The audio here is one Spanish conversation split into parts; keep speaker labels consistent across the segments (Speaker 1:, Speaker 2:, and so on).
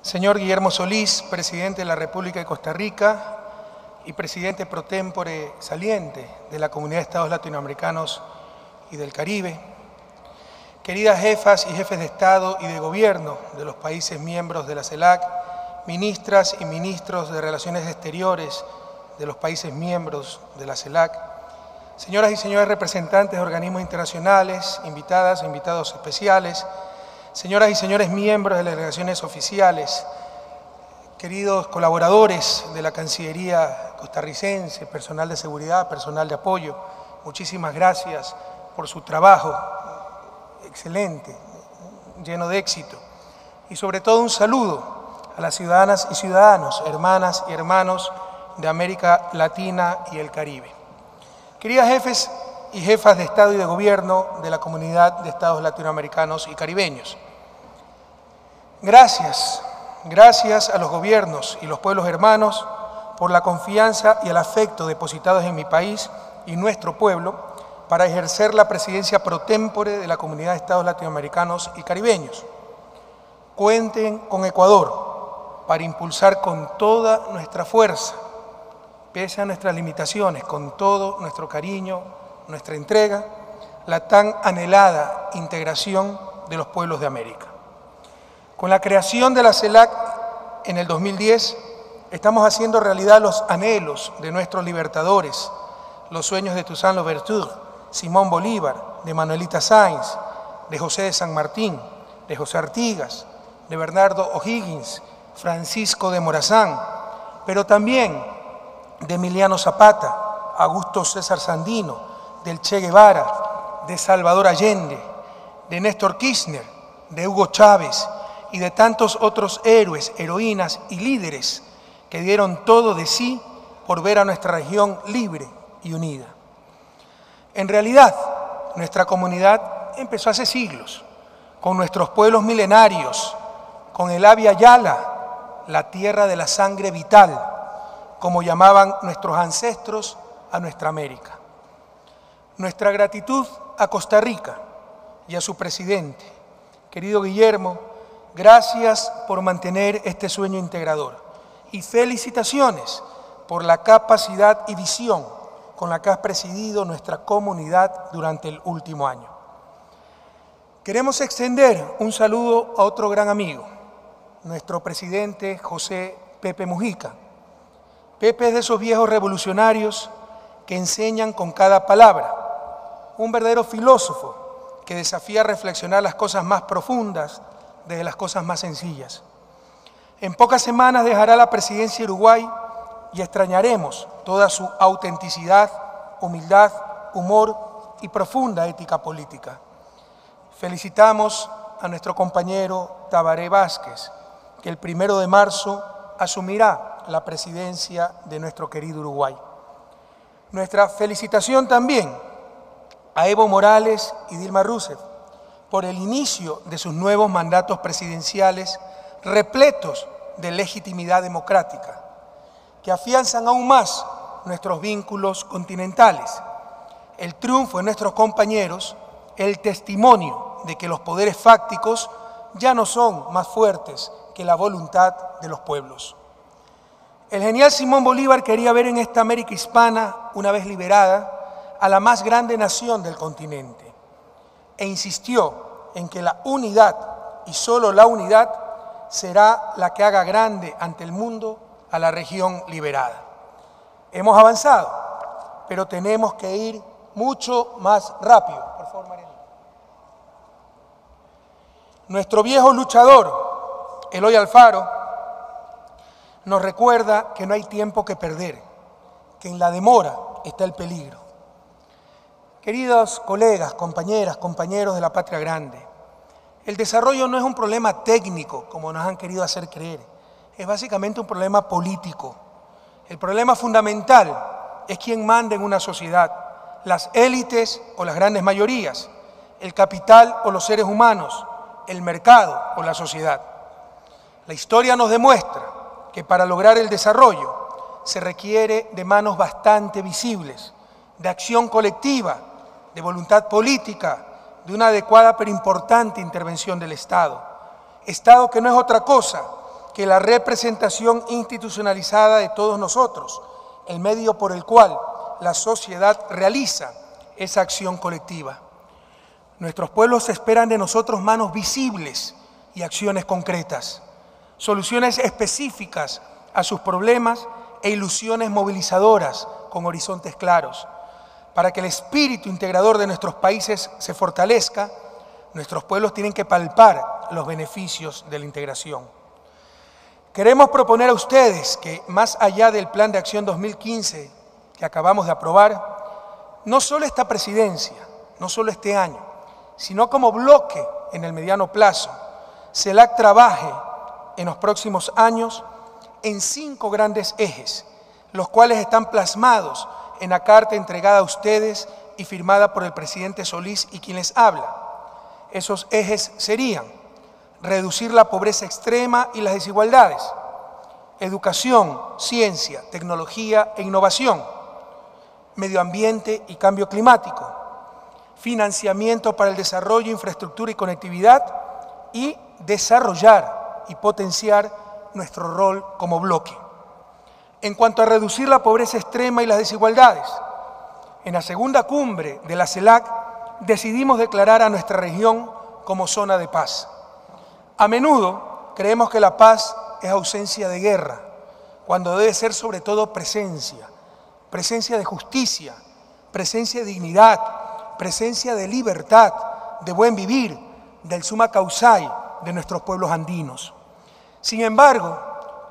Speaker 1: Señor Guillermo Solís, presidente de la República de Costa Rica y presidente pro tempore saliente de la Comunidad de Estados Latinoamericanos y del Caribe, queridas jefas y jefes de Estado y de Gobierno de los países miembros de la CELAC, ministras y ministros de Relaciones Exteriores de los países miembros de la CELAC, señoras y señores representantes de organismos internacionales, invitadas e invitados especiales, señoras y señores miembros de las delegaciones oficiales, queridos colaboradores de la Cancillería costarricense, personal de seguridad, personal de apoyo, muchísimas gracias por su trabajo excelente, lleno de éxito. Y sobre todo un saludo a las ciudadanas y ciudadanos, hermanas y hermanos de América Latina y el Caribe. Queridas jefes y jefas de Estado y de Gobierno de la Comunidad de Estados Latinoamericanos y Caribeños, gracias a los gobiernos y los pueblos hermanos por la confianza y el afecto depositados en mi país y nuestro pueblo para ejercer la presidencia pro tempore de la Comunidad de Estados Latinoamericanos y Caribeños. Cuenten con Ecuador para impulsar con toda nuestra fuerza, pese a nuestras limitaciones, con todo nuestro cariño, nuestra entrega, la tan anhelada integración de los pueblos de América. Con la creación de la CELAC en el 2010, estamos haciendo realidad los anhelos de nuestros libertadores, los sueños de Toussaint Louverture, Simón Bolívar, de Manuelita Sáenz, de José de San Martín, de José Artigas, de Bernardo O'Higgins, Francisco de Morazán, pero también de Emiliano Zapata, Augusto César Sandino, del Che Guevara, de Salvador Allende, de Néstor Kirchner, de Hugo Chávez y de tantos otros héroes, heroínas y líderes que dieron todo de sí por ver a nuestra región libre y unida. En realidad, nuestra comunidad empezó hace siglos, con nuestros pueblos milenarios, con el Abya Yala, la tierra de la sangre vital, como llamaban nuestros ancestros a nuestra América. Nuestra gratitud a Costa Rica y a su presidente, querido Guillermo, gracias por mantener este sueño integrador y felicitaciones por la capacidad y visión con la que has presidido nuestra comunidad durante el último año. Queremos extender un saludo a otro gran amigo, nuestro presidente José Pepe Mujica. Pepe es de esos viejos revolucionarios que enseñan con cada palabra, un verdadero filósofo que desafía a reflexionar las cosas más profundas desde las cosas más sencillas. En pocas semanas dejará la presidencia de Uruguay y extrañaremos toda su autenticidad, humildad, humor y profunda ética política. Felicitamos a nuestro compañero Tabaré Vázquez, que el 1 de marzo asumirá la presidencia de nuestro querido Uruguay. Nuestra felicitación también a Evo Morales y Dilma Rousseff por el inicio de sus nuevos mandatos presidenciales repletos de legitimidad democrática, que afianzan aún más nuestros vínculos continentales. El triunfo de nuestros compañeros, el testimonio de que los poderes fácticos ya no son más fuertes que la voluntad de los pueblos. El genial Simón Bolívar quería ver en esta América hispana, una vez liberada, a la más grande nación del continente, e insistió en que la unidad, y solo la unidad, será la que haga grande ante el mundo a la región liberada. Hemos avanzado, pero tenemos que ir mucho más rápido. Por favor, Mariana. Nuestro viejo luchador, Eloy Alfaro, nos recuerda que no hay tiempo que perder, que en la demora está el peligro. Queridos colegas, compañeras, compañeros de la patria grande, el desarrollo no es un problema técnico, como nos han querido hacer creer, es básicamente un problema político. El problema fundamental es quién manda en una sociedad, las élites o las grandes mayorías, el capital o los seres humanos, el mercado o la sociedad. La historia nos demuestra que para lograr el desarrollo se requiere de manos bastante visibles, de acción colectiva, de voluntad política, de una adecuada pero importante intervención del Estado. Estado que no es otra cosa que la representación institucionalizada de todos nosotros, el medio por el cual la sociedad realiza esa acción colectiva. Nuestros pueblos esperan de nosotros manos visibles y acciones concretas, soluciones específicas a sus problemas e ilusiones movilizadoras con horizontes claros. Para que el espíritu integrador de nuestros países se fortalezca, nuestros pueblos tienen que palpar los beneficios de la integración. Queremos proponer a ustedes que, más allá del Plan de Acción 2015 que acabamos de aprobar, no solo esta presidencia, no solo este año, sino como bloque en el mediano plazo, CELAC trabaje en los próximos años en 5 grandes ejes, los cuales están plasmados en la carta entregada a ustedes y firmada por el presidente Solís y quien les habla. Esos ejes serían: reducir la pobreza extrema y las desigualdades, educación, ciencia, tecnología e innovación, medio ambiente y cambio climático, financiamiento para el desarrollo, infraestructura y conectividad, y desarrollar y potenciar nuestro rol como bloque. En cuanto a reducir la pobreza extrema y las desigualdades, en la segunda cumbre de la CELAC decidimos declarar a nuestra región como zona de paz. A menudo creemos que la paz es ausencia de guerra, cuando debe ser sobre todo presencia de justicia, presencia de dignidad, presencia de libertad, de buen vivir, del summa causai de nuestros pueblos andinos. Sin embargo,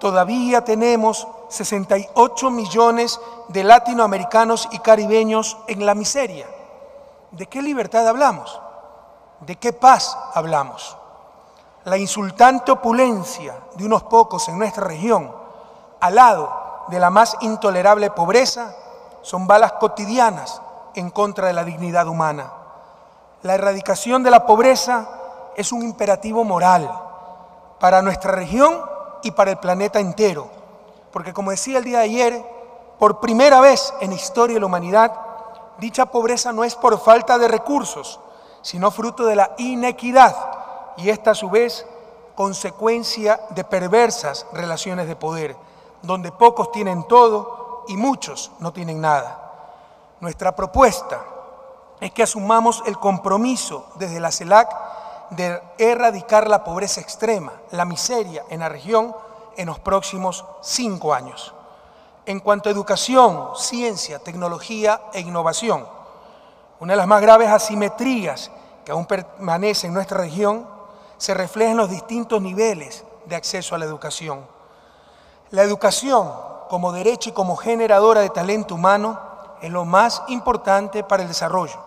Speaker 1: todavía tenemos 68 millones de latinoamericanos y caribeños en la miseria. ¿De qué libertad hablamos? ¿De qué paz hablamos? La insultante opulencia de unos pocos en nuestra región, al lado de la más intolerable pobreza, son balas cotidianas en contra de la dignidad humana. La erradicación de la pobreza es un imperativo moral para nuestra región y para el planeta entero, porque, como decía el día de ayer, por primera vez en la historia de la humanidad, dicha pobreza no es por falta de recursos, sino fruto de la inequidad, y esta a su vez consecuencia de perversas relaciones de poder, donde pocos tienen todo y muchos no tienen nada. Nuestra propuesta es que asumamos el compromiso desde la CELAC de erradicar la pobreza extrema, la miseria en la región en los próximos 5 años. En cuanto a educación, ciencia, tecnología e innovación, una de las más graves asimetrías que aún permanece en nuestra región se refleja en los distintos niveles de acceso a la educación. La educación, como derecho y como generadora de talento humano, es lo más importante para el desarrollo.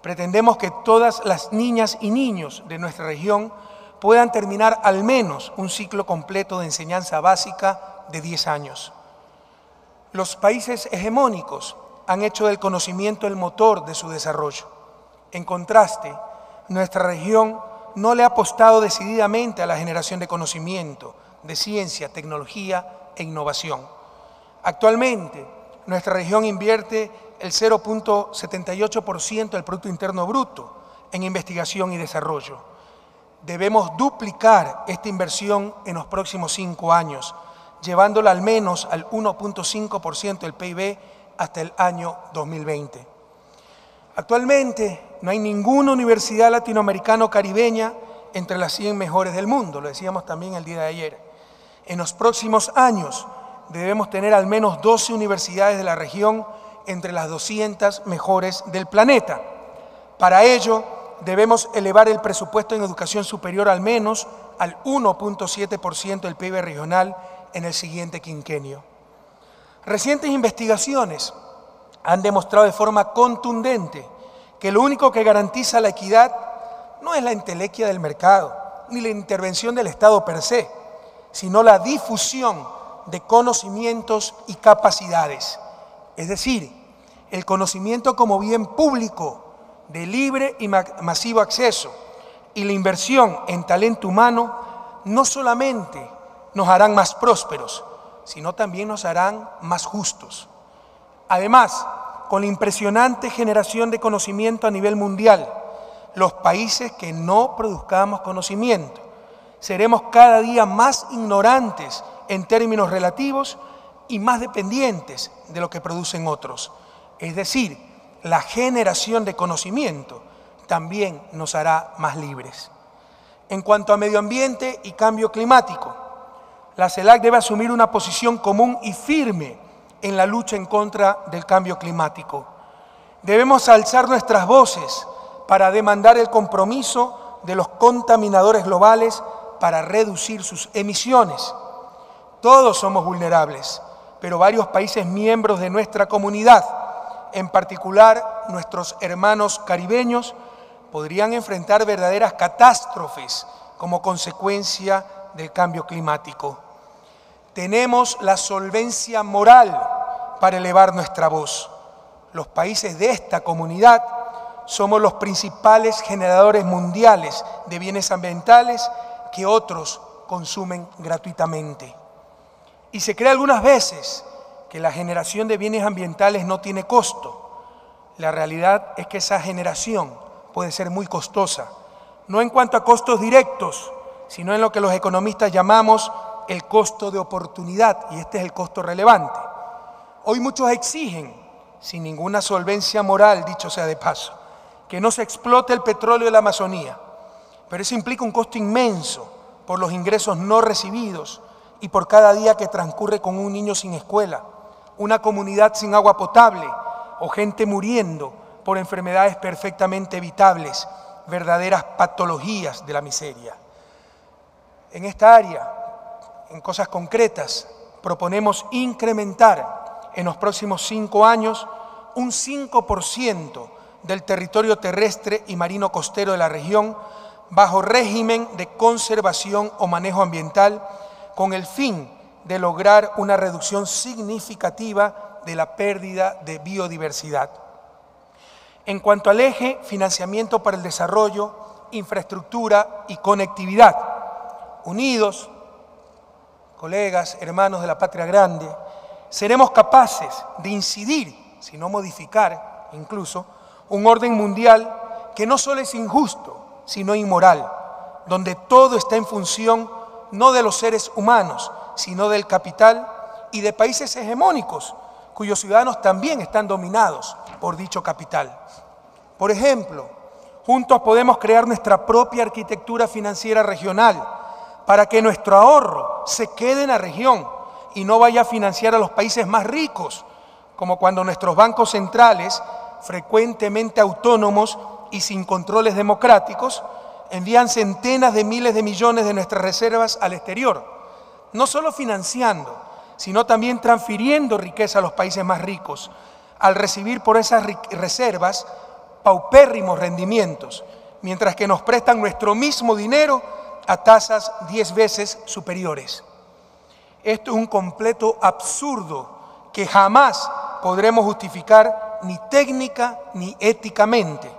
Speaker 1: Pretendemos que todas las niñas y niños de nuestra región puedan terminar al menos un ciclo completo de enseñanza básica de 10 años. Los países hegemónicos han hecho del conocimiento el motor de su desarrollo. En contraste, nuestra región no le ha apostado decididamente a la generación de conocimiento, de ciencia, tecnología e innovación. Actualmente, nuestra región invierte el 0.78% del Producto Interno Bruto en investigación y desarrollo. Debemos duplicar esta inversión en los próximos 5 años, llevándola al menos al 1.5% del PIB hasta el año 2020. Actualmente no hay ninguna universidad latinoamericana o caribeña entre las 100 mejores del mundo, lo decíamos también el día de ayer. En los próximos años debemos tener al menos 12 universidades de la región entre las 200 mejores del planeta. Para ello, debemos elevar el presupuesto en educación superior al menos al 1.7% del PIB regional en el siguiente quinquenio. Recientes investigaciones han demostrado de forma contundente que lo único que garantiza la equidad no es la entelequia del mercado, ni la intervención del Estado per se, sino la difusión de conocimientos y capacidades, es decir, el conocimiento como bien público de libre y masivo acceso, y la inversión en talento humano no solamente nos harán más prósperos, sino también nos harán más justos. Además, con la impresionante generación de conocimiento a nivel mundial, los países que no produzcamos conocimiento seremos cada día más ignorantes en términos relativos y más dependientes de lo que producen otros. Es decir, la generación de conocimiento también nos hará más libres. En cuanto a medio ambiente y cambio climático, la CELAC debe asumir una posición común y firme en la lucha en contra del cambio climático. Debemos alzar nuestras voces para demandar el compromiso de los contaminadores globales para reducir sus emisiones. Todos somos vulnerables, pero varios países miembros de nuestra comunidad, en particular nuestros hermanos caribeños, podrían enfrentar verdaderas catástrofes como consecuencia del cambio climático. Tenemos la solvencia moral para elevar nuestra voz. Los países de esta comunidad somos los principales generadores mundiales de bienes ambientales que otros consumen gratuitamente. Y se cree algunas veces que la generación de bienes ambientales no tiene costo. La realidad es que esa generación puede ser muy costosa, no en cuanto a costos directos, sino en lo que los economistas llamamos el costo de oportunidad, y este es el costo relevante. Hoy muchos exigen, sin ninguna solvencia moral, dicho sea de paso, que no se explote el petróleo de la Amazonía, pero eso implica un costo inmenso por los ingresos no recibidos y por cada día que transcurre con un niño sin escuela, una comunidad sin agua potable o gente muriendo por enfermedades perfectamente evitables, verdaderas patologías de la miseria. En esta área, en cosas concretas, proponemos incrementar en los próximos 5 años un 5% del territorio terrestre y marino costero de la región bajo régimen de conservación o manejo ambiental con el fin de lograr una reducción significativa de la pérdida de biodiversidad. En cuanto al eje financiamiento para el desarrollo, infraestructura y conectividad, unidos, colegas, hermanos de la patria grande, seremos capaces de incidir, si no modificar incluso, un orden mundial que no solo es injusto, sino inmoral, donde todo está en función no de los seres humanos, sino del capital y de países hegemónicos, cuyos ciudadanos también están dominados por dicho capital. Por ejemplo, juntos podemos crear nuestra propia arquitectura financiera regional para que nuestro ahorro se quede en la región y no vaya a financiar a los países más ricos, como cuando nuestros bancos centrales, frecuentemente autónomos y sin controles democráticos, envían centenas de miles de millones de nuestras reservas al exterior, no solo financiando, sino también transfiriendo riqueza a los países más ricos, al recibir por esas reservas paupérrimos rendimientos, mientras que nos prestan nuestro mismo dinero a tasas 10 veces superiores. Esto es un completo absurdo que jamás podremos justificar ni técnica ni éticamente.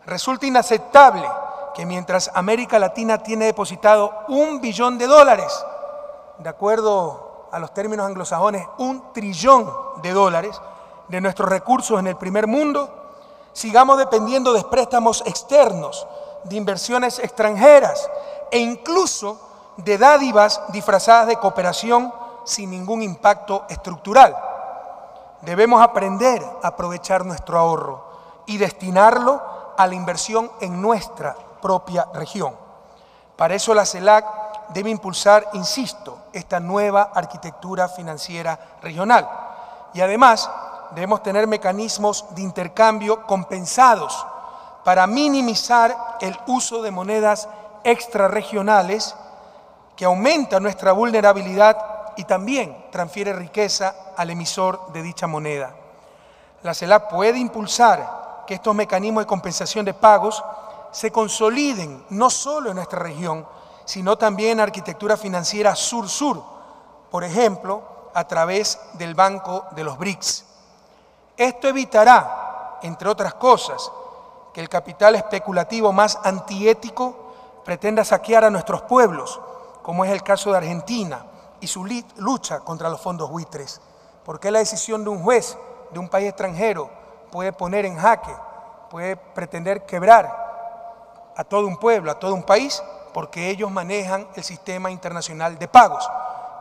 Speaker 1: Resulta inaceptable que mientras América Latina tiene depositado $1 billón, de acuerdo a los términos anglosajones, $1 trillón de nuestros recursos en el primer mundo, sigamos dependiendo de préstamos externos, de inversiones extranjeras e incluso de dádivas disfrazadas de cooperación sin ningún impacto estructural. Debemos aprender a aprovechar nuestro ahorro y destinarlo a la inversión en nuestra propia región. Para eso la CELAC debe impulsar, insisto, esta nueva arquitectura financiera regional. Y además debemos tener mecanismos de intercambio compensados para minimizar el uso de monedas extrarregionales que aumentan nuestra vulnerabilidad y también transfiere riqueza al emisor de dicha moneda. La CELAC puede impulsar que estos mecanismos de compensación de pagos se consoliden no solo en nuestra región, sino también en arquitectura financiera sur-sur, por ejemplo, a través del Banco de los BRICS. Esto evitará, entre otras cosas, que el capital especulativo más antiético pretenda saquear a nuestros pueblos, como es el caso de Argentina y su lucha contra los fondos buitres. Porque la decisión de un juez de un país extranjero puede poner en jaque, puede pretender quebrar a todo un pueblo, a todo un país, porque ellos manejan el sistema internacional de pagos.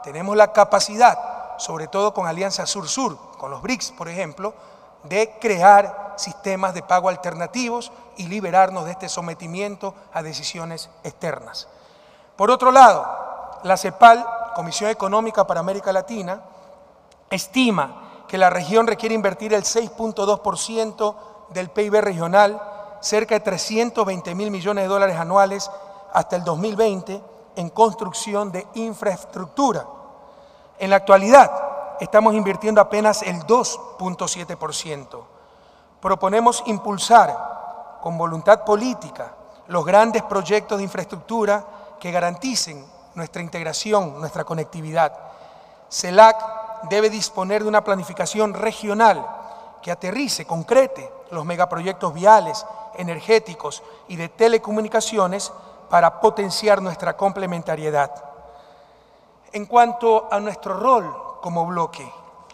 Speaker 1: Tenemos la capacidad, sobre todo con Alianza Sur-Sur, con los BRICS, por ejemplo, de crear sistemas de pago alternativos y liberarnos de este sometimiento a decisiones externas. Por otro lado, la CEPAL, Comisión Económica para América Latina, estima que la región requiere invertir el 6.2% del PIB regional, cerca de 320.000 millones de dólares anuales hasta el 2020, en construcción de infraestructura. En la actualidad, estamos invirtiendo apenas el 2.7%. Proponemos impulsar con voluntad política los grandes proyectos de infraestructura que garanticen nuestra integración, nuestra conectividad. CELAC debe disponer de una planificación regional que aterrice, concrete los megaproyectos viales, energéticos y de telecomunicaciones para potenciar nuestra complementariedad. En cuanto a nuestro rol como bloque,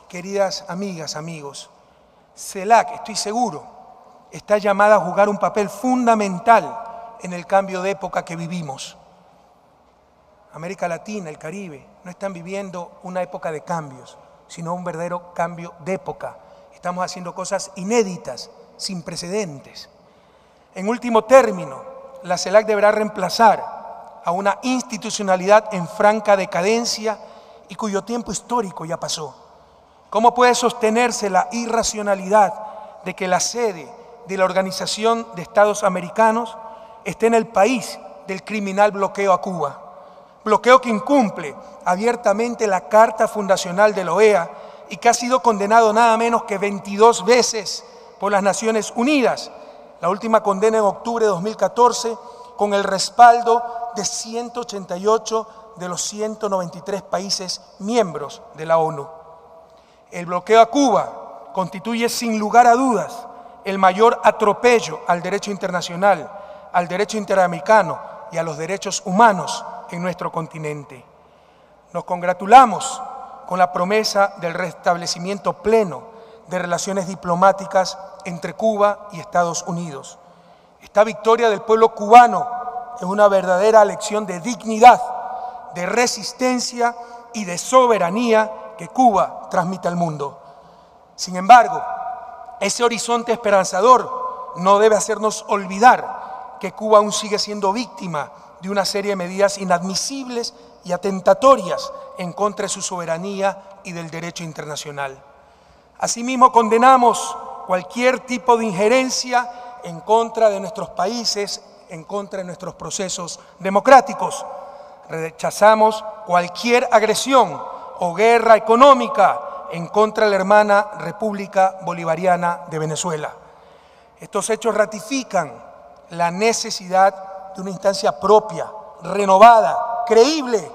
Speaker 1: queridas amigas, amigos, CELAC, estoy seguro, está llamada a jugar un papel fundamental en el cambio de época que vivimos. América Latina, el Caribe, no están viviendo una época de cambios, sino un verdadero cambio de época. Estamos haciendo cosas inéditas, sin precedentes. En último término, la CELAC deberá reemplazar a una institucionalidad en franca decadencia y cuyo tiempo histórico ya pasó. ¿Cómo puede sostenerse la irracionalidad de que la sede de la Organización de Estados Americanos esté en el país del criminal bloqueo a Cuba? Bloqueo que incumple abiertamente la Carta Fundacional de la OEA y que ha sido condenado nada menos que 22 veces por las Naciones Unidas. La última condena en octubre de 2014 con el respaldo de 188 de los 193 países miembros de la ONU. El bloqueo a Cuba constituye sin lugar a dudas el mayor atropello al derecho internacional, al derecho interamericano y a los derechos humanos en nuestro continente. Nos congratulamos con la promesa del restablecimiento pleno de relaciones diplomáticas entre Cuba y Estados Unidos. Esta victoria del pueblo cubano es una verdadera lección de dignidad, de resistencia y de soberanía que Cuba transmite al mundo. Sin embargo, ese horizonte esperanzador no debe hacernos olvidar que Cuba aún sigue siendo víctima de una serie de medidas inadmisibles y atentatorias en contra de su soberanía y del derecho internacional. Asimismo, condenamos cualquier tipo de injerencia en contra de nuestros países, en contra de nuestros procesos democráticos. Rechazamos cualquier agresión o guerra económica en contra de la hermana República Bolivariana de Venezuela. Estos hechos ratifican la necesidad de una instancia propia, renovada, creíble,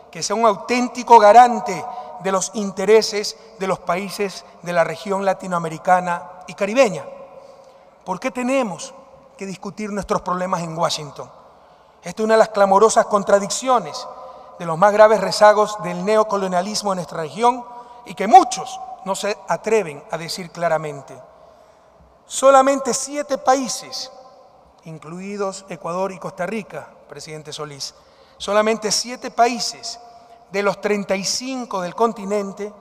Speaker 1: que sea un auténtico garante de los intereses de los países de la región latinoamericana y caribeña. ¿Por qué tenemos que discutir nuestros problemas en Washington? Esta es una de las clamorosas contradicciones de los más graves rezagos del neocolonialismo en nuestra región y que muchos no se atreven a decir claramente. Solamente 7 países, incluidos Ecuador y Costa Rica, presidente Solís, solamente 7 países de los 35 del continente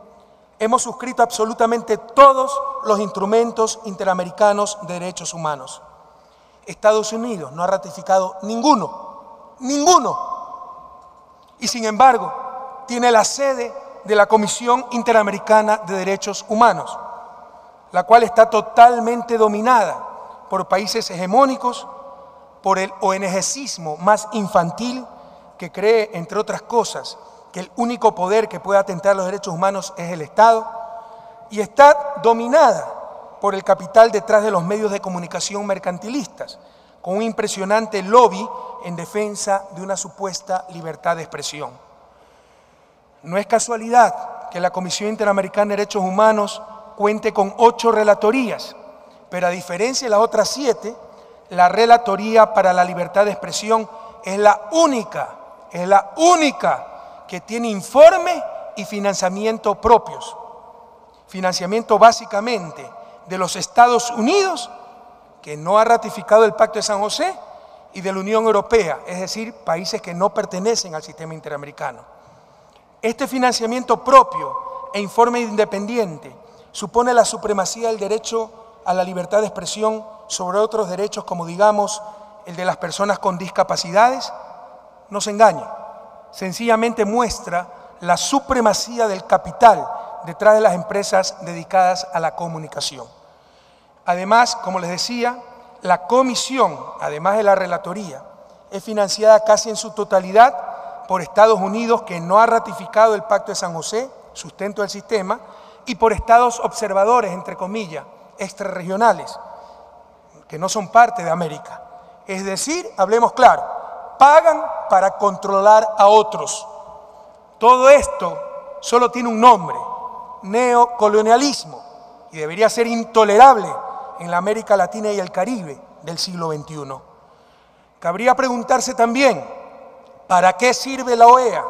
Speaker 1: hemos suscrito absolutamente todos los instrumentos interamericanos de derechos humanos. Estados Unidos no ha ratificado ninguno. Y sin embargo, tiene la sede de la Comisión Interamericana de Derechos Humanos, la cual está totalmente dominada por países hegemónicos, por el ONGcismo más infantil que cree, entre otras cosas, que el único poder que puede atentar los derechos humanos es el Estado, y está dominada por el capital detrás de los medios de comunicación mercantilistas, con un impresionante lobby en defensa de una supuesta libertad de expresión. No es casualidad que la Comisión Interamericana de Derechos Humanos cuente con 8 relatorías, pero a diferencia de las otras 7, la Relatoría para la Libertad de Expresión es la única que tiene informe y financiamiento propios. Financiamiento básicamente de los Estados Unidos, que no ha ratificado el Pacto de San José, y de la Unión Europea, es decir, países que no pertenecen al sistema interamericano. Este financiamiento propio e informe independiente supone la supremacía del derecho a la libertad de expresión sobre otros derechos, como digamos el de las personas con discapacidades. No se engañe, sencillamente muestra la supremacía del capital detrás de las empresas dedicadas a la comunicación. Además, como les decía, la comisión, además de la relatoría, es financiada casi en su totalidad por Estados Unidos, que no ha ratificado el Pacto de San José, sustento del sistema, y por estados observadores, entre comillas, extrarregionales, que no son parte de América. Es decir, hablemos claro, pagan para controlar a otros. Todo esto solo tiene un nombre: neocolonialismo, y debería ser intolerable en la América Latina y el Caribe del siglo XXI. Cabría preguntarse también, ¿para qué sirve la OEA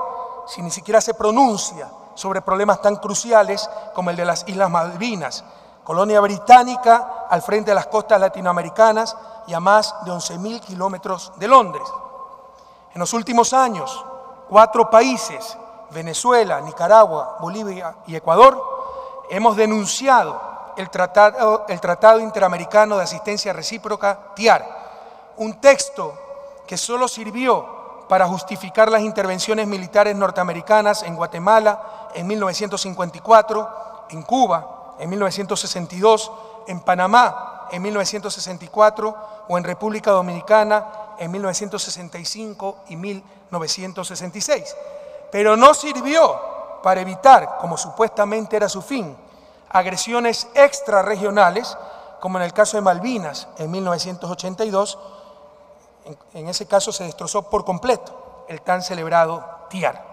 Speaker 1: si ni siquiera se pronuncia sobre problemas tan cruciales como el de las Islas Malvinas, colonia británica al frente de las costas latinoamericanas y a más de 11.000 kilómetros de Londres? En los últimos años, 4 países, Venezuela, Nicaragua, Bolivia y Ecuador, hemos denunciado el Tratado Interamericano de Asistencia Recíproca, TIAR, un texto que solo sirvió para justificar las intervenciones militares norteamericanas en Guatemala en 1954, en Cuba en 1962, en Panamá en 1964 o en República Dominicana en 1965 y 1966. Pero no sirvió para evitar, como supuestamente era su fin, agresiones extrarregionales, como en el caso de Malvinas en 1982. En ese caso se destrozó por completo el tan celebrado TIAR.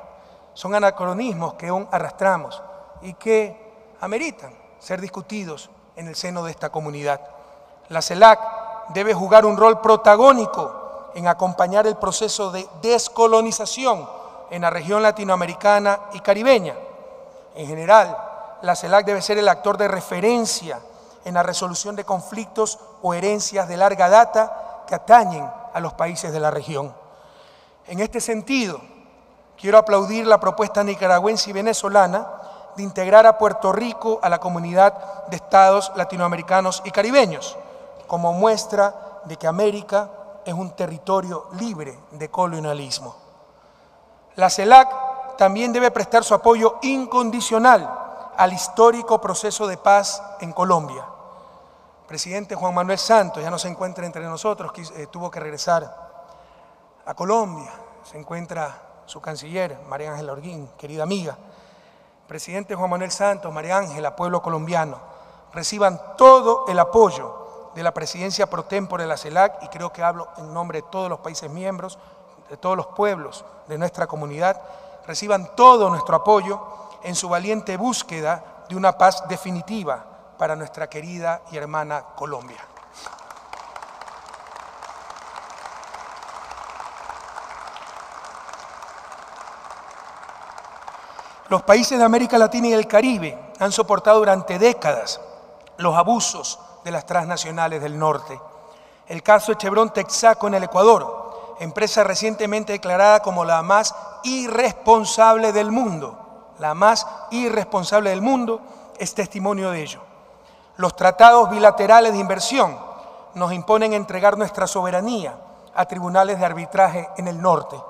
Speaker 1: Son anacronismos que aún arrastramos y que ameritan ser discutidos en el seno de esta comunidad. La CELAC debe jugar un rol protagónico en acompañar el proceso de descolonización en la región latinoamericana y caribeña. En general, la CELAC debe ser el actor de referencia en la resolución de conflictos o herencias de larga data que atañen a los países de la región. En este sentido, quiero aplaudir la propuesta nicaragüense y venezolana de integrar a Puerto Rico a la comunidad de estados latinoamericanos y caribeños, como muestra de que América es un territorio libre de colonialismo. La CELAC también debe prestar su apoyo incondicional al histórico proceso de paz en Colombia. El presidente Juan Manuel Santos ya no se encuentra entre nosotros, tuvo que regresar a Colombia. Se encuentra su canciller, María Ángela Holguín, querida amiga. Presidente Juan Manuel Santos, María Ángela, pueblo colombiano, reciban todo el apoyo de la presidencia pro tempore de la CELAC, y creo que hablo en nombre de todos los países miembros, de todos los pueblos de nuestra comunidad. Reciban todo nuestro apoyo en su valiente búsqueda de una paz definitiva para nuestra querida y hermana Colombia. Los países de América Latina y el Caribe han soportado durante décadas los abusos de las transnacionales del norte. El caso de Chevron Texaco en el Ecuador, empresa recientemente declarada como la más irresponsable del mundo, es testimonio de ello. Los tratados bilaterales de inversión nos imponen entregar nuestra soberanía a tribunales de arbitraje en el norte.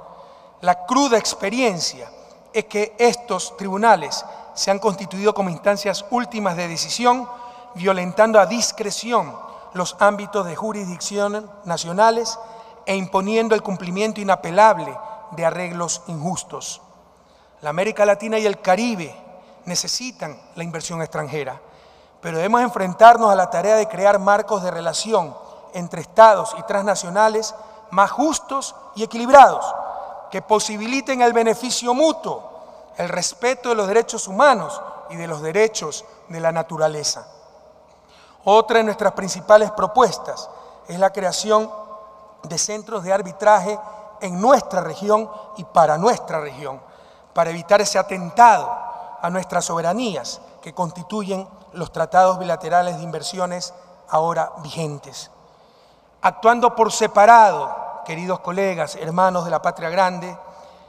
Speaker 1: La cruda experiencia es que estos tribunales se han constituido como instancias últimas de decisión, violentando a discreción los ámbitos de jurisdicción nacionales e imponiendo el cumplimiento inapelable de arreglos injustos. La América Latina y el Caribe necesitan la inversión extranjera, pero debemos enfrentarnos a la tarea de crear marcos de relación entre estados y transnacionales más justos y equilibrados, que posibiliten el beneficio mutuo, el respeto de los derechos humanos y de los derechos de la naturaleza. Otra de nuestras principales propuestas es la creación de centros de arbitraje en nuestra región y para nuestra región, para evitar ese atentado a nuestras soberanías que constituyen los tratados bilaterales de inversiones ahora vigentes. Actuando por separado, queridos colegas, hermanos de la Patria Grande,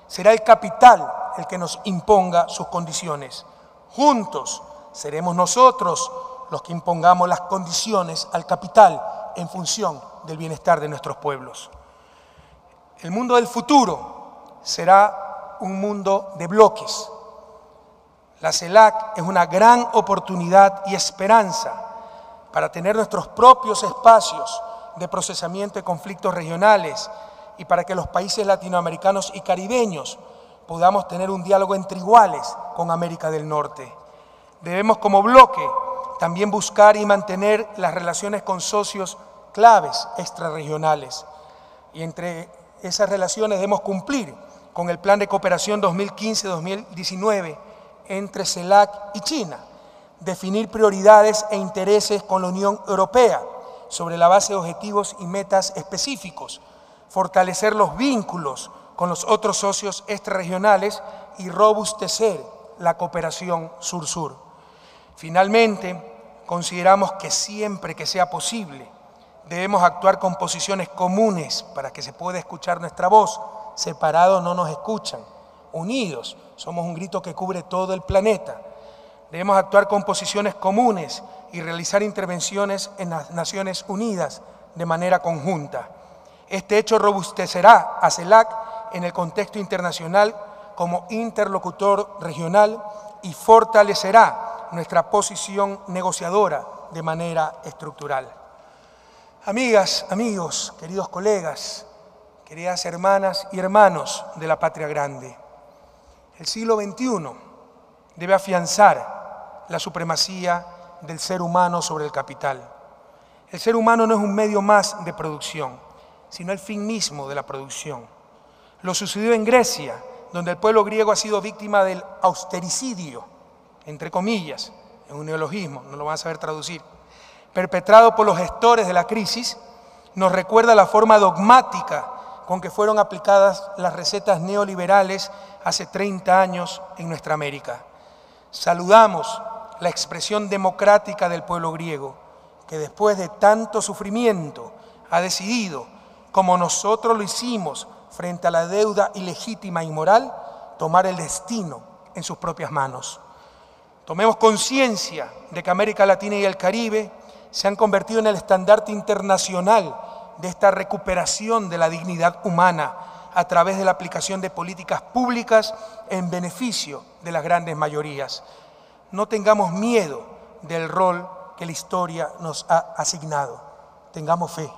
Speaker 1: será el capital el que nos imponga sus condiciones. Juntos seremos nosotros los que impongamos las condiciones al capital en función del bienestar de nuestros pueblos. El mundo del futuro será un mundo de bloques. La CELAC es una gran oportunidad y esperanza para tener nuestros propios espacios de procesamiento de conflictos regionales y para que los países latinoamericanos y caribeños podamos tener un diálogo entre iguales con América del Norte. Debemos como bloque también buscar y mantener las relaciones con socios claves extrarregionales. Y entre esas relaciones debemos cumplir con el Plan de Cooperación 2015-2019 entre CELAC y China, definir prioridades e intereses con la Unión Europea sobre la base de objetivos y metas específicos, fortalecer los vínculos con los otros socios extrarregionales y robustecer la cooperación sur-sur. Finalmente, consideramos que siempre que sea posible debemos actuar con posiciones comunes para que se pueda escuchar nuestra voz. Separados no nos escuchan, unidos somos un grito que cubre todo el planeta. Debemos actuar con posiciones comunes y realizar intervenciones en las Naciones Unidas de manera conjunta. Este hecho robustecerá a CELAC en el contexto internacional como interlocutor regional y fortalecerá nuestra posición negociadora de manera estructural. Amigas, amigos, queridos colegas, queridas hermanas y hermanos de la Patria Grande, el siglo XXI debe afianzar la supremacía del ser humano sobre el capital. El ser humano no es un medio más de producción, sino el fin mismo de la producción. Lo sucedió en Grecia, donde el pueblo griego ha sido víctima del austericidio, entre comillas, es un neologismo, no lo van a saber traducir, perpetrado por los gestores de la crisis, nos recuerda la forma dogmática con que fueron aplicadas las recetas neoliberales hace 30 años en nuestra América. Saludamos la expresión democrática del pueblo griego, que después de tanto sufrimiento ha decidido, como nosotros lo hicimos frente a la deuda ilegítima y moral, tomar el destino en sus propias manos. Tomemos conciencia de que América Latina y el Caribe se han convertido en el estandarte internacional de esta recuperación de la dignidad humana a través de la aplicación de políticas públicas en beneficio de las grandes mayorías. No tengamos miedo del rol que la historia nos ha asignado. Tengamos fe.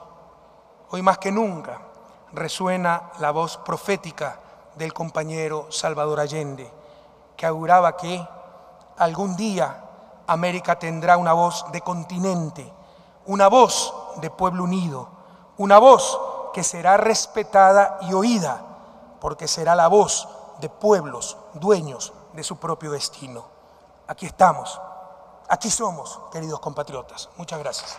Speaker 1: Hoy más que nunca resuena la voz profética del compañero Salvador Allende, que auguraba que algún día América tendrá una voz de continente, una voz de pueblo unido, una voz que será respetada y oída, porque será la voz de pueblos dueños de su propio destino. Aquí estamos, aquí somos, queridos compatriotas. Muchas gracias.